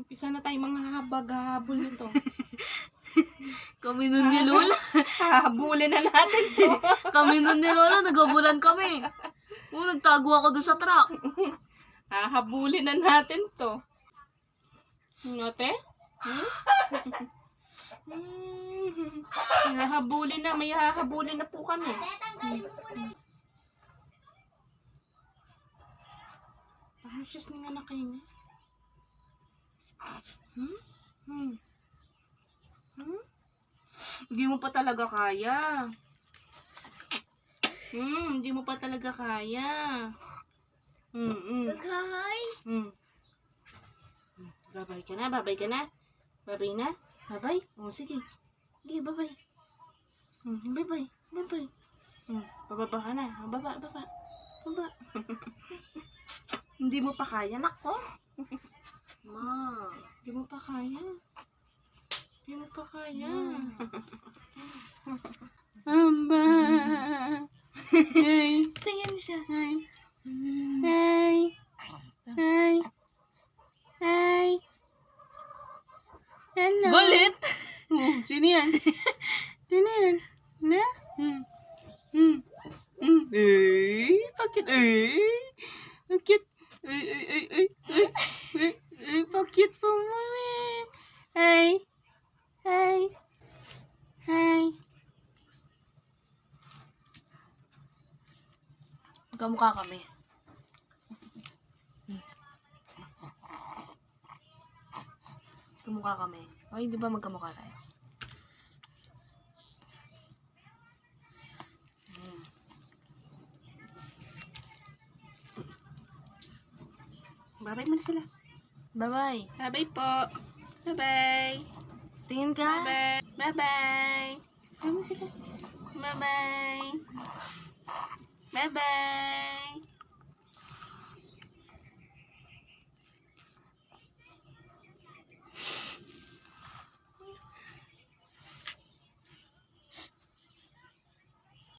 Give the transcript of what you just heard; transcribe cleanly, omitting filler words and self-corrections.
Pisa na tayo mga habag-habol nito. Kami nun ni Lola. Habulin na natin to. Kami nun ni Lola, nagabulan kami. Nagtago ako dun sa truck. Habulin na natin to. Ate? Hahabulin na. May hahabulin na po kami. Pahasyas ng anak kayo niya. Hindi mo pa talaga kaya. Hindi mo pa talaga kaya. Bagay. Babay ka na, babay ka na. Babay na? Babay? Sige. Sige, babay. Babay, babay. Bababa ka na. Baba. Hindi mo pa kaya, nako. Ma. Hindi mo pa kaya. Hindi mo pa kaya. Amba. Hey. Tingin siya. Hey. Hey. Hey. Hey. Hello. Galit. Sino yan? Sino yan? Na? Bakit? Bakit? Bakit po, mami? Hey. Magkamukha kami. Magkamukha kami. Ay, di ba magkamukha tayo? Babay muna sila. Bye-bye. Babay po. Bye-bye. Tingin ka. Bye-bye. Bye-bye. Babay sila. Bye-bye. Bye-bye.